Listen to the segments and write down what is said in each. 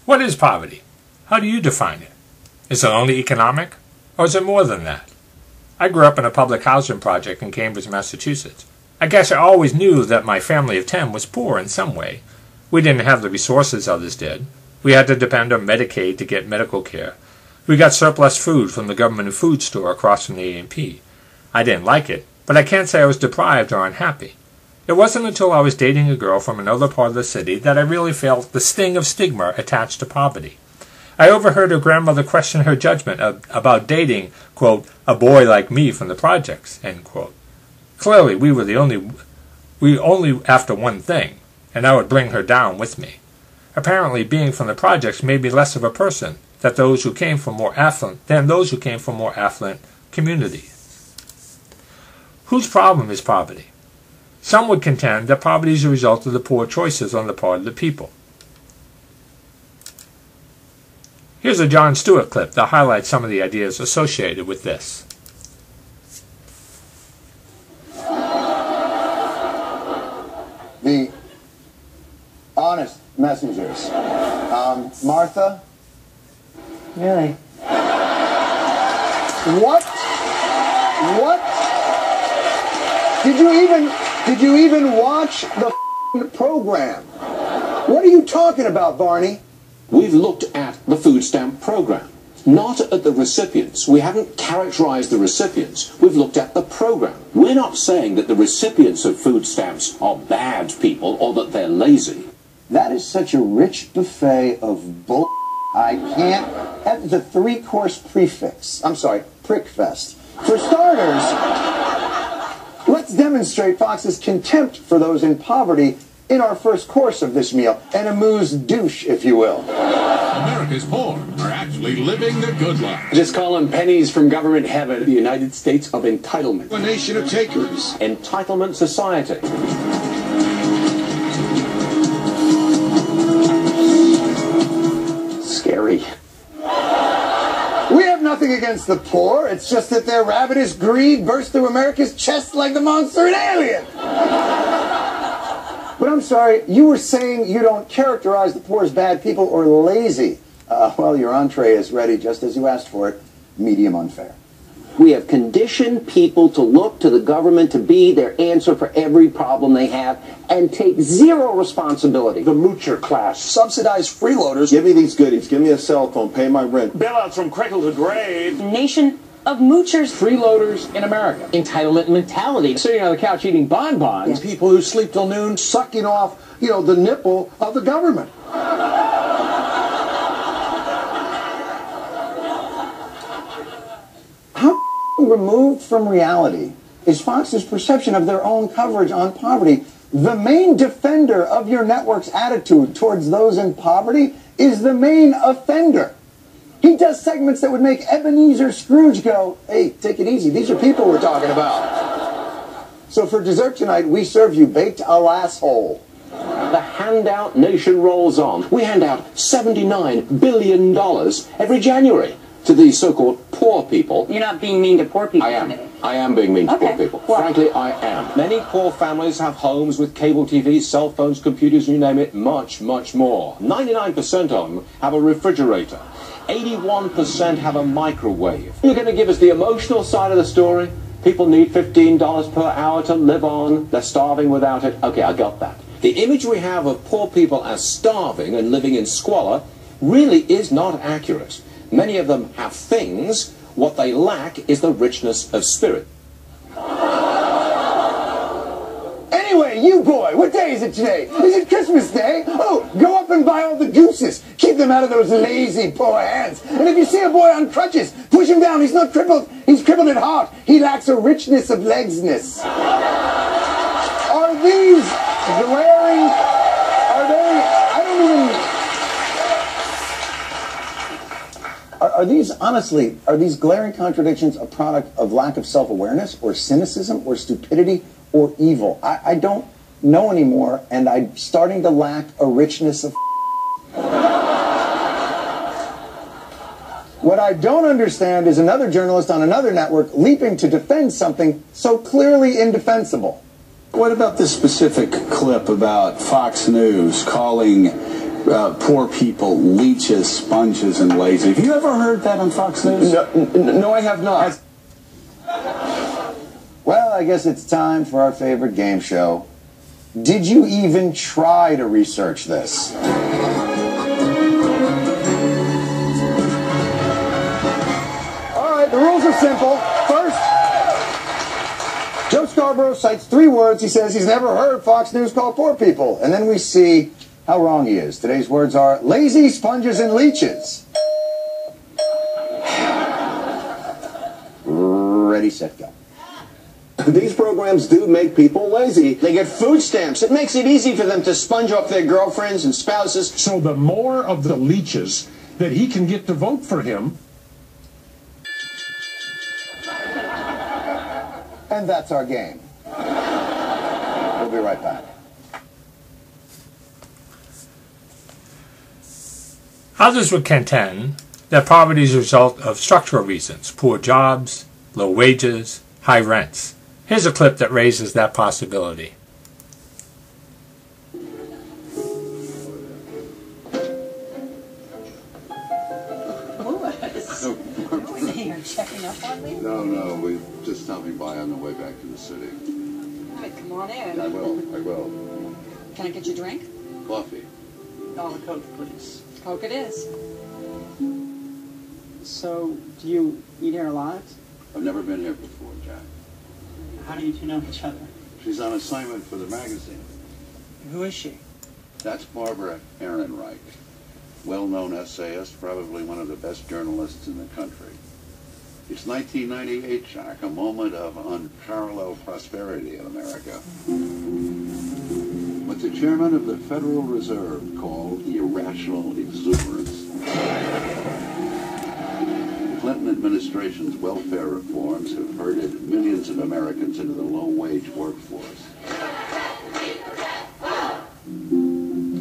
What is poverty? How do you define it? Is it only economic, or is it more than that? I grew up in a public housing project in Cambridge, Massachusetts. I guess I always knew that my family of 10 was poor in some way. We didn't have the resources others did. We had to depend on Medicaid to get medical care. We got surplus food from the government food store across from the A&P. I didn't like it, but I can't say I was deprived or unhappy. It wasn't until I was dating a girl from another part of the city that I really felt the sting of stigma attached to poverty. I overheard her grandmother question her judgment about dating, quote, a boy like me from the projects, end quote. Clearly, we only after one thing, and I would bring her down with me. Apparently, being from the projects made me less of a person than those who came from more affluent communities. Whose problem is poverty? Some would contend that poverty is a result of the poor choices on the part of the people. Here's a Jon Stewart clip that highlights some of the ideas associated with this. The honest messengers. Martha? Really? What? Did you even watch the program? What are you talking about, Barney? We've looked at the food stamp program, not at the recipients. We haven't characterized the recipients. We've looked at the program. We're not saying that the recipients of food stamps are bad people or that they're lazy. That is such a rich buffet of bull. I can't. That's a 3-course prefix. I'm sorry, prick fest. For starters, let's demonstrate Fox's contempt for those in poverty in our first course of this meal. An amuse-douche, if you will. America's poor are actually living the good life. Just call them pennies from government heaven. The United States of entitlement. A nation of takers. Entitlement society. Scary. We have nothing against the poor. It's just that their ravenous greed burst through America's chest like the monster in Alien. But I'm sorry, you were saying you don't characterize the poor as bad people or lazy. Well, your entree is ready just as you asked for it. Medium unfair. We have conditioned people to look to the government to be their answer for every problem they have and take zero responsibility. The moocher class. Subsidized freeloaders. Give me these goodies. Give me a cell phone. Pay my rent. Bailouts from cradle to grave. Nation of moochers. Freeloaders in America. Entitlement mentality. Sitting on the couch eating bonbons. People who sleep till noon sucking off, the nipple of the government. How removed from reality is Fox's perception of their own coverage on poverty? The main defender of your network's attitude towards those in poverty is the main offender. He does segments that would make Ebenezer Scrooge go, hey, take it easy. These are people we're talking about. So for dessert tonight, we serve you baked alasshole. The handout nation rolls on. We hand out $79 billion every January to these so-called poor people. You're not being mean to poor people today. I am being mean to Okay. poor people. Why? Frankly, I am. Many poor families have homes with cable TVs, cell phones, computers, you name it, much, much more. 99% of them have a refrigerator. 81% have a microwave. You're going to give us the emotional side of the story? People need $15 per hour to live on. They're starving without it. Okay, I got that. The image we have of poor people as starving and living in squalor really is not accurate. Many of them have things. What they lack is the richness of spirit. Anyway, you boy, what day is it today? Is it Christmas Day? Oh, go up and buy all the gooses. Keep them out of those lazy poor hands. And if you see a boy on crutches, push him down. He's not crippled. He's crippled at heart. He lacks a richness of legsness. Are these glaring... Are they... I don't even... Are these, honestly, are these glaring contradictions a product of lack of self-awareness or cynicism or stupidity or evil? I don't know anymore, and I'm starting to lack a richness of... What I don't understand is another journalist on another network leaping to defend something so clearly indefensible. What about this specific clip about Fox News calling poor people, leeches, sponges, and lazy. Have you ever heard that on Fox News? No, I have not. Well, I guess it's time for our favorite game show. Did you even try to research this? All right, the rules are simple. First, Joe Scarborough cites 3 words. He says he's never heard Fox News call poor people. And then we see how wrong he is. Today's words are lazy, sponges, and leeches. Ready, set, go. These programs do make people lazy. They get food stamps. It makes it easy for them to sponge off their girlfriends and spouses. So the more of the leeches that he can get to vote for him. And that's our game. We'll be right back. Others would contend that poverty is a result of structural reasons: poor jobs, low wages, high rents. Here's a clip that raises that possibility. Checking up on me? No, we're just stopping by on the way back to the city. All right, come on in. I will. Can I get you a drink? Coffee. Oh, a Coke, please. Coke it is. So, do you eat here a lot? I've never been here before, Jack. How do you two know each other? She's on assignment for the magazine. Who is she? That's Barbara Ehrenreich. Well-known essayist, probably one of the best journalists in the country. It's 1998, Jack, a moment of unparalleled prosperity in America. What the chairman of the Federal Reserve called irrational exuberance. The Clinton administration's welfare reforms have herded millions of Americans into the low-wage workforce.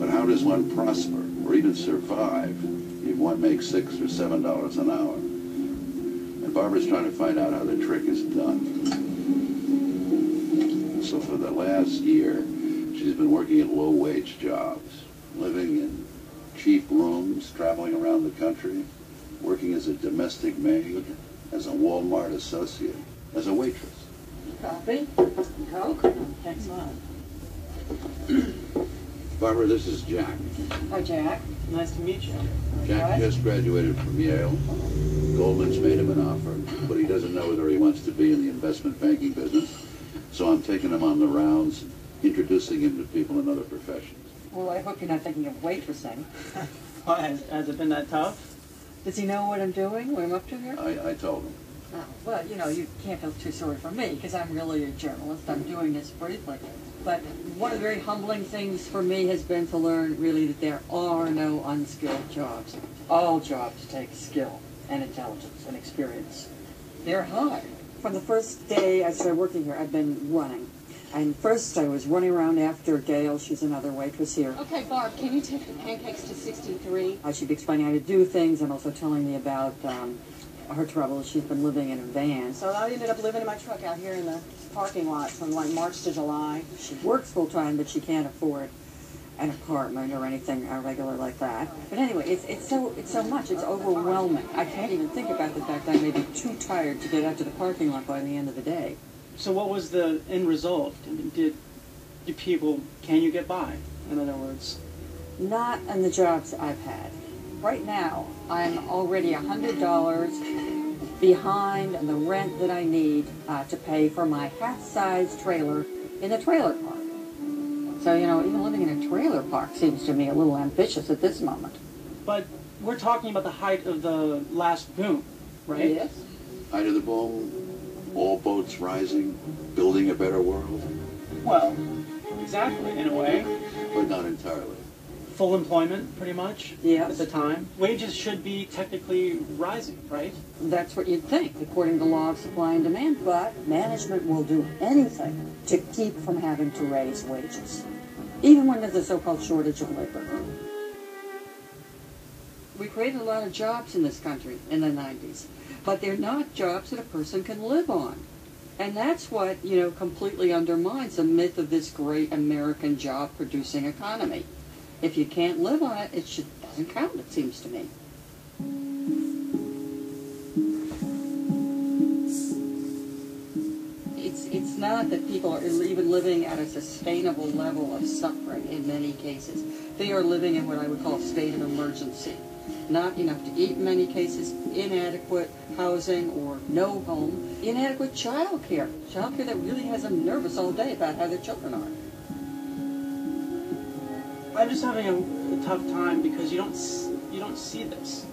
But how does one prosper or even survive if one makes $6 or $7 an hour? And Barbara's trying to find out how the trick is done. So for the last year, she's been working at low-wage jobs, living in cheap rooms, traveling around the country, working as a domestic maid, as a Walmart associate, as a waitress. Coffee? Coke? Thanks a lot. Barbara, this is Jack. Hi, Jack. Nice to meet you. Jack just graduated from Yale. Goldman's made him an offer, but he doesn't know whether he wants to be in the investment banking business. So I'm taking him on the rounds, introducing him to people in other professions. Well, I hope you're not thinking of waitressing. Why, has it been that tough? Does he know what I'm doing, what I'm up to here? I told him. Oh, well, you know, you can't feel too sorry for me, because I'm really a journalist. I'm doing this briefly. But one of the very humbling things for me has been to learn, really, that there are no unskilled jobs. All jobs take skill and intelligence and experience. They're hard. From the first day I started working here, I've been running. And first I was running around after Gail. She's another waitress here. Okay, Barb, can you take the pancakes to 63? She'd be explaining how to do things and also telling me about her troubles. She's been living in a van. So I ended up living in my truck out here in the parking lot from like March to July. She works full-time, but she can't afford an apartment or anything regular like that. But anyway, it's so much. It's overwhelming. I can't even think about the fact I may be too tired to get out to the parking lot by the end of the day. So what was the end result? I mean, can you get by, in other words? Not in the jobs I've had. Right now, I'm already $100 behind on the rent that I need to pay for my half-size trailer in a trailer park. So, you know, even living in a trailer park seems to me a little ambitious at this moment. But we're talking about the height of the last boom, right? Yes. Height of the boom, all boats rising, building a better world. Well, exactly, in a way. But not entirely. Full employment, pretty much, yes, at the time. Wages should be technically rising, right? That's what you'd think, according to law of supply and demand, but management will do anything to keep from having to raise wages, even when there's a so-called shortage of labor. We created a lot of jobs in this country in the 90s, but they're not jobs that a person can live on. And that's what, you know, completely undermines the myth of this great American job-producing economy. If you can't live on it, it doesn't count, it seems to me. It's not that people are even living at a sustainable level of suffering in many cases. They are living in what I would call a state of emergency. Not enough to eat in many cases, inadequate housing or no home, inadequate child care that really has them nervous all day about how their children are. I'm just having a tough time because you don't see this.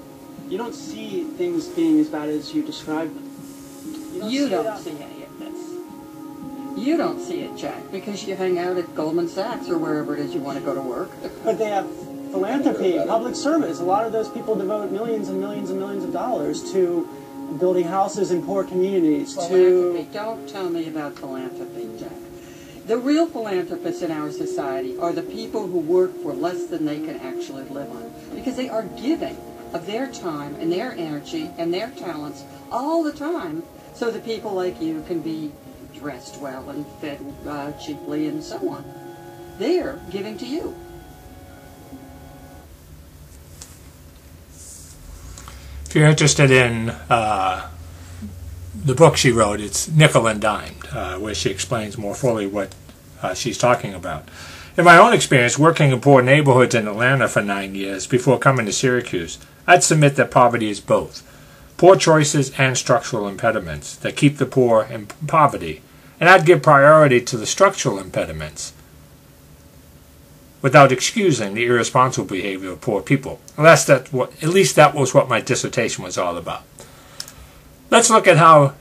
You don't see things being as bad as you describe them. You don't see any of this. You don't see it, Jack, because you hang out at Goldman Sachs or wherever it is you want to go to work. But they have philanthropy, public service. A lot of those people devote millions and millions and millions of dollars to building houses in poor communities. Don't tell me about philanthropy, Jack. The real philanthropists in our society are the people who work for less than they can actually live on, because they are giving of their time and their energy and their talents all the time so that people like you can be dressed well and fed cheaply and so on. They're giving to you. If you're interested in the book she wrote, it's Nickel and Dimed, where she explains more fully what she's talking about. In my own experience, working in poor neighborhoods in Atlanta for 9 years before coming to Syracuse, I'd submit that poverty is both poor choices and structural impediments that keep the poor in poverty, and I'd give priority to the structural impediments without excusing the irresponsible behavior of poor people. At least that was what my dissertation was all about. Let's look at how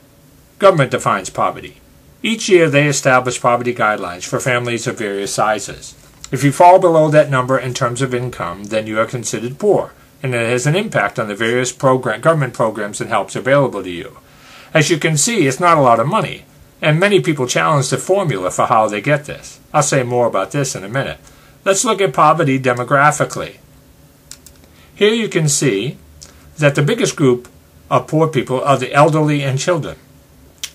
government defines poverty. Each year they establish poverty guidelines for families of various sizes. If you fall below that number in terms of income, then you are considered poor, and it has an impact on the various government programs and helps available to you. As you can see, it's not a lot of money, and many people challenge the formula for how they get this. I'll say more about this in a minute. Let's look at poverty demographically. Here you can see that the biggest group of poor people are the elderly and children.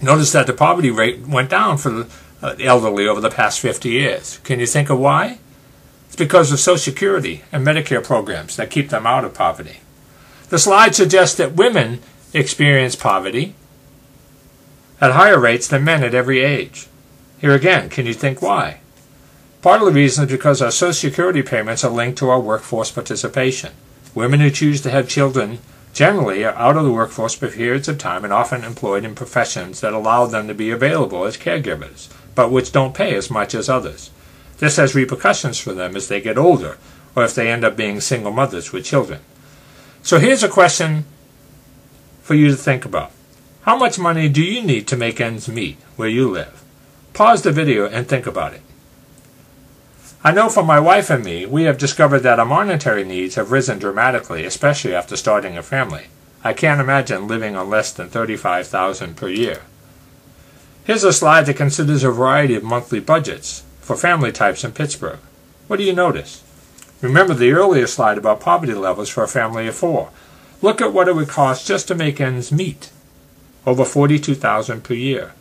Notice that the poverty rate went down for the elderly over the past 50 years. Can you think of why? It's because of Social Security and Medicare programs that keep them out of poverty. The slide suggests that women experience poverty at higher rates than men at every age. Here again, can you think why? Part of the reason is because our Social Security payments are linked to our workforce participation. Women who choose to have children generally are out of the workforce for periods of time and often employed in professions that allow them to be available as caregivers, but which don't pay as much as others. This has repercussions for them as they get older, or if they end up being single mothers with children. So here's a question for you to think about. How much money do you need to make ends meet where you live? Pause the video and think about it. I know for my wife and me, we have discovered that our monetary needs have risen dramatically, especially after starting a family. I can't imagine living on less than $35,000 per year. Here's a slide that considers a variety of monthly budgets for family types in Pittsburgh. What do you notice? Remember the earlier slide about poverty levels for a family of 4. Look at what it would cost just to make ends meet. Over $42,000 per year.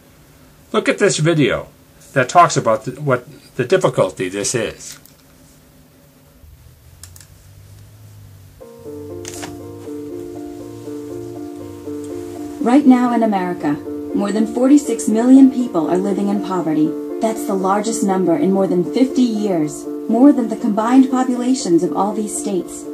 Look at this video that talks about what the difficulty this is. Right now in America, more than 46 million people are living in poverty. That's the largest number in more than 50 years, more than the combined populations of all these states.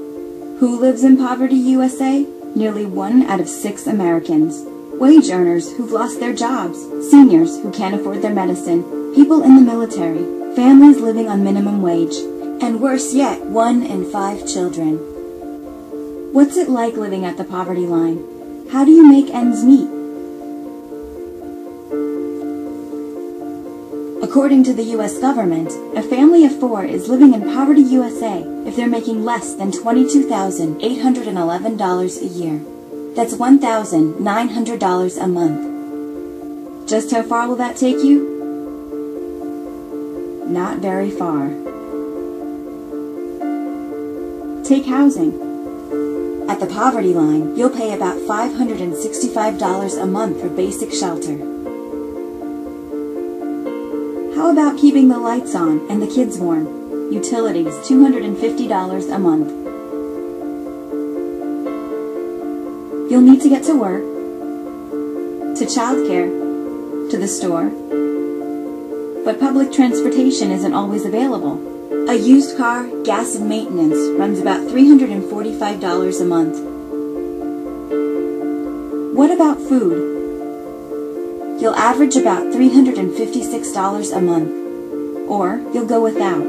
Who lives in poverty, USA? Nearly 1 out of 6 Americans. Wage earners who've lost their jobs, seniors who can't afford their medicine, people in the military, families living on minimum wage, and worse yet, 1 in 5 children. What's it like living at the poverty line? How do you make ends meet? According to the U.S. government, a family of 4 is living in poverty USA if they're making less than $22,811 a year. That's $1,900 a month. Just how far will that take you? Not very far. Take housing. At the poverty line, you'll pay about $565 a month for basic shelter. How about keeping the lights on and the kids warm? utilities $250 a month. You'll need to get to work, to childcare, to the store, but public transportation isn't always available. A used car, gas and maintenance runs about $345 a month. What about food? You'll average about $356 a month, or you'll go without.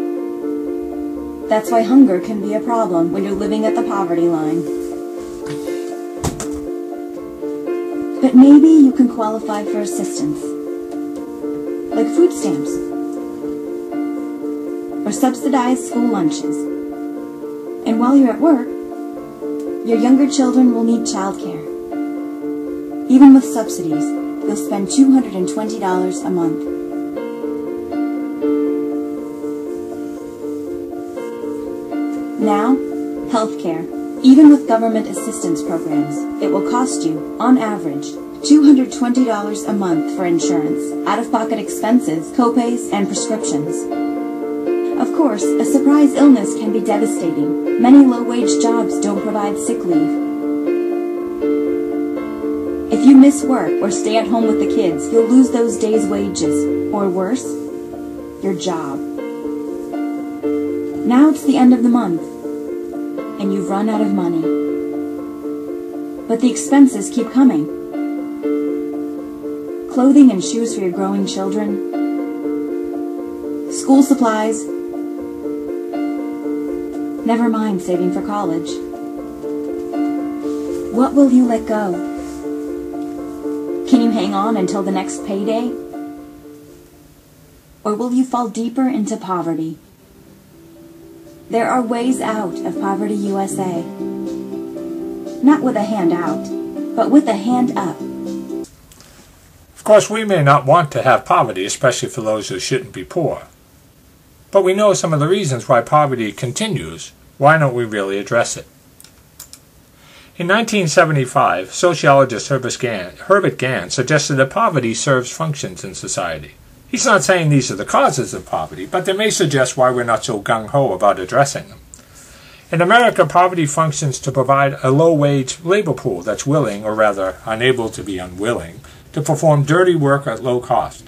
That's why hunger can be a problem when you're living at the poverty line. But maybe you can qualify for assistance, like food stamps, or subsidized school lunches. And while you're at work, your younger children will need childcare. Even with subsidies, you'll spend $220 a month. Now, healthcare. Even with government assistance programs, it will cost you, on average, $220 a month for insurance, out-of-pocket expenses, copays, and prescriptions. Of course, a surprise illness can be devastating. Many low-wage jobs don't provide sick leave. If you miss work or stay at home with the kids, you'll lose those days' wages, or worse, your job. Now it's the end of the month, and you've run out of money. But the expenses keep coming. Clothing and shoes for your growing children, school supplies, never mind saving for college. What will you let go? Can you hang on until the next payday? Or will you fall deeper into poverty? There are ways out of Poverty USA. Not with a hand out, but with a hand up. Of course, we may not want to have poverty, especially for those who shouldn't be poor. But we know some of the reasons why poverty continues. Why don't we really address it? In 1975, sociologist Herbert Gans suggested that poverty serves functions in society. He's not saying these are the causes of poverty, but they may suggest why we're not so gung-ho about addressing them. In America, poverty functions to provide a low-wage labor pool that's willing, or rather unable to be unwilling, to perform dirty work at low cost.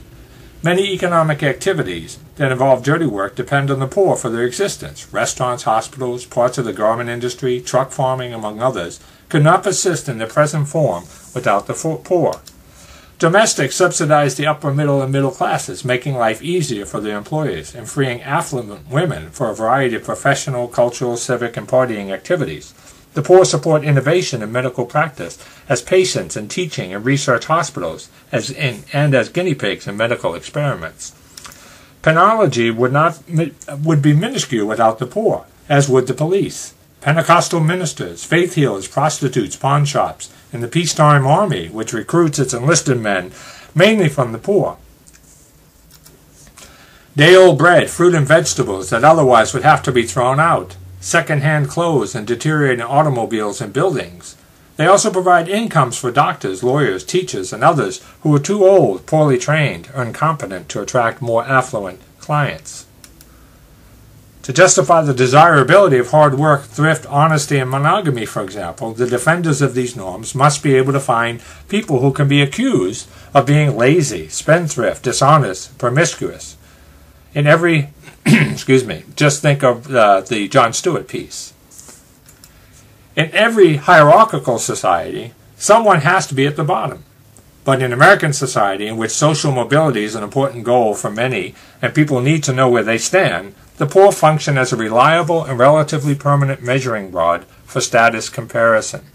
Many economic activities that involve dirty work depend on the poor for their existence. Restaurants, hospitals, parts of the garment industry, truck farming, among others, could not persist in their present form without the poor. Domestics subsidized the upper middle and middle classes, making life easier for their employees and freeing affluent women for a variety of professional, cultural, civic, and partying activities. The poor support innovation in medical practice as patients in teaching and research hospitals and as guinea pigs in medical experiments. Penology would be minuscule without the poor, as would the police. Pentecostal ministers, faith healers, prostitutes, pawn shops, and the peacetime army, which recruits its enlisted men mainly from the poor. Day-old bread, fruit and vegetables that otherwise would have to be thrown out. Second-hand clothes and deteriorating automobiles and buildings. They also provide incomes for doctors, lawyers, teachers, and others who are too old, poorly trained, or incompetent to attract more affluent clients. To justify the desirability of hard work, thrift, honesty, and monogamy, for example, the defenders of these norms must be able to find people who can be accused of being lazy, spendthrift, dishonest, promiscuous. In every, just think of the Jon Stewart piece. In every hierarchical society, someone has to be at the bottom. But in American society, in which social mobility is an important goal for many, and people need to know where they stand, the poor function as a reliable and relatively permanent measuring rod for status comparison.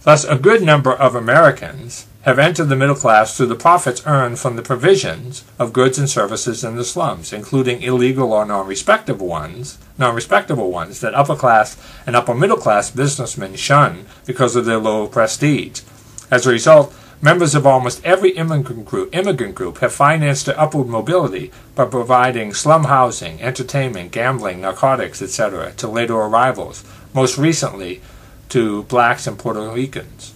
Thus, a good number of Americans have entered the middle class through the profits earned from the provisions of goods and services in the slums, including illegal or non-respectable ones that upper class and upper middle class businessmen shun because of their low prestige. As a result, members of almost every immigrant group have financed their upward mobility by providing slum housing, entertainment, gambling, narcotics, etc. to later arrivals, most recently to blacks and Puerto Ricans.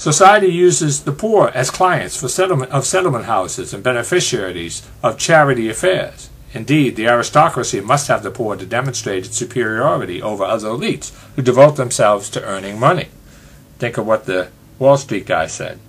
Society uses the poor as clients for settlement houses and beneficiaries of charity affairs. Indeed, the aristocracy must have the poor to demonstrate its superiority over other elites who devote themselves to earning money. Think of what the Wall Street guy said.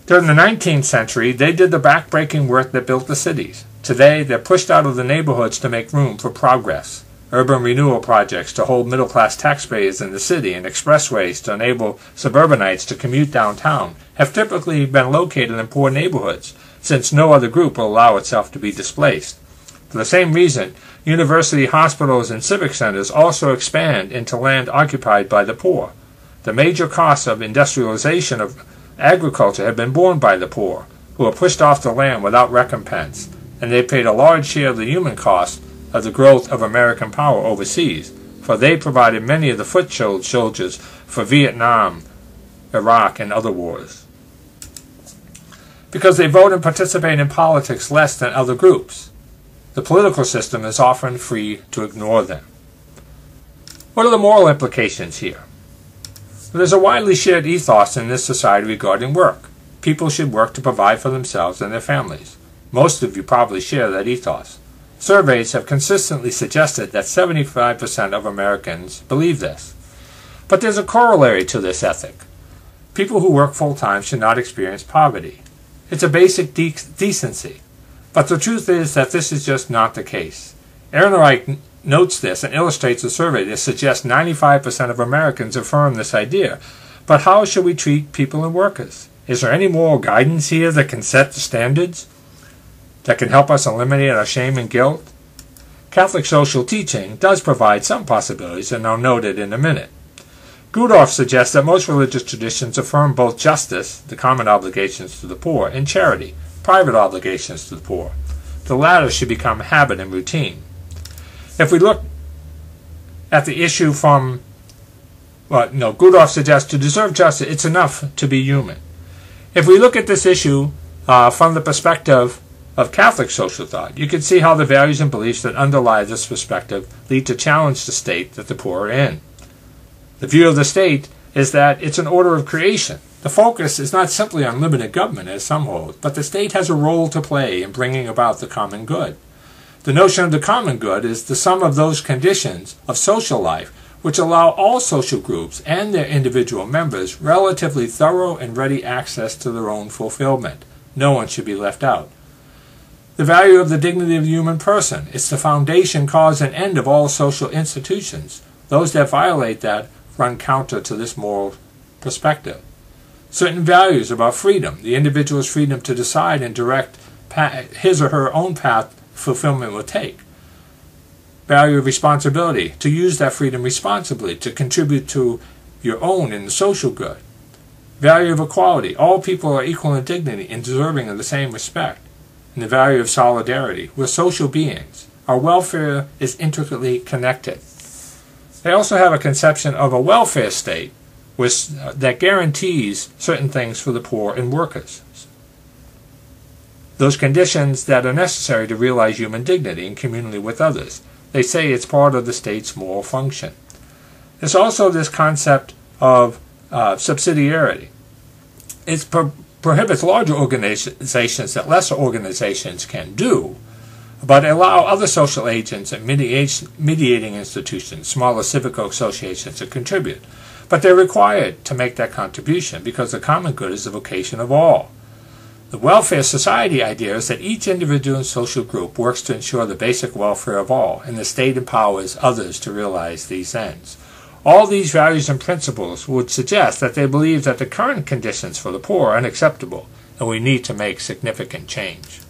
During the 19th century, they did the back-breaking work that built the cities. Today, they're pushed out of the neighborhoods to make room for progress. Urban renewal projects to hold middle-class taxpayers in the city and expressways to enable suburbanites to commute downtown have typically been located in poor neighborhoods, since no other group will allow itself to be displaced. For the same reason, university hospitals and civic centers also expand into land occupied by the poor. The major costs of industrialization of agriculture have been borne by the poor, who are pushed off the land without recompense, and they paid a large share of the human cost of the growth of American power overseas, for they provided many of the foot soldiers for Vietnam, Iraq, and other wars. Because they vote and participate in politics less than other groups, the political system is often free to ignore them. What are the moral implications here? Well, there's a widely shared ethos in this society regarding work. People should work to provide for themselves and their families. Most of you probably share that ethos. Surveys have consistently suggested that 75% of Americans believe this. But there's a corollary to this ethic. People who work full-time should not experience poverty. It's a basic decency. But the truth is that this is just not the case. Ehrenreich notes this and illustrates a survey that suggests 95% of Americans affirm this idea. But how should we treat people and workers? Is there any moral guidance here that can set the standards? That can help us eliminate our shame and guilt? Catholic social teaching does provide some possibilities, and I'll note it in a minute. Gudorf suggests that most religious traditions affirm both justice, the common obligations to the poor, and charity, private obligations to the poor. The latter should become habit and routine. If we look at the issue from, Gudorf suggests to deserve justice, it's enough to be human. If we look at this issue from the perspective of Catholic social thought, you can see how the values and beliefs that underlie this perspective lead to challenge the state that the poor are in. The view of the state is that it's an order of creation. The focus is not simply on limited government, as some hold, but the state has a role to play in bringing about the common good. The notion of the common good is the sum of those conditions of social life which allow all social groups and their individual members relatively thorough and ready access to their own fulfillment. No one should be left out. The value of the dignity of the human person. It's the foundation, cause, and end of all social institutions. Those that violate that run counter to this moral perspective. Certain values about freedom. The individual's freedom to decide and direct his or her own path fulfillment will take. Value of responsibility. To use that freedom responsibly, to contribute to your own and the social good. Value of equality. All people are equal in dignity and deserving of the same respect. And the value of solidarity. We're social beings. Our welfare is intricately connected. They also have a conception of a welfare state that guarantees certain things for the poor and workers. Those conditions that are necessary to realize human dignity in community with others. They say it's part of the state's moral function. There's also this concept of subsidiarity. It prohibits larger organizations that lesser organizations can do, but allow other social agents and mediating institutions, smaller civic associations, to contribute. But they're required to make that contribution because the common good is the vocation of all. The welfare society idea is that each individual and social group works to ensure the basic welfare of all, and the state empowers others to realize these ends. All these values and principles would suggest that they believe that the current conditions for the poor are unacceptable, and we need to make significant change.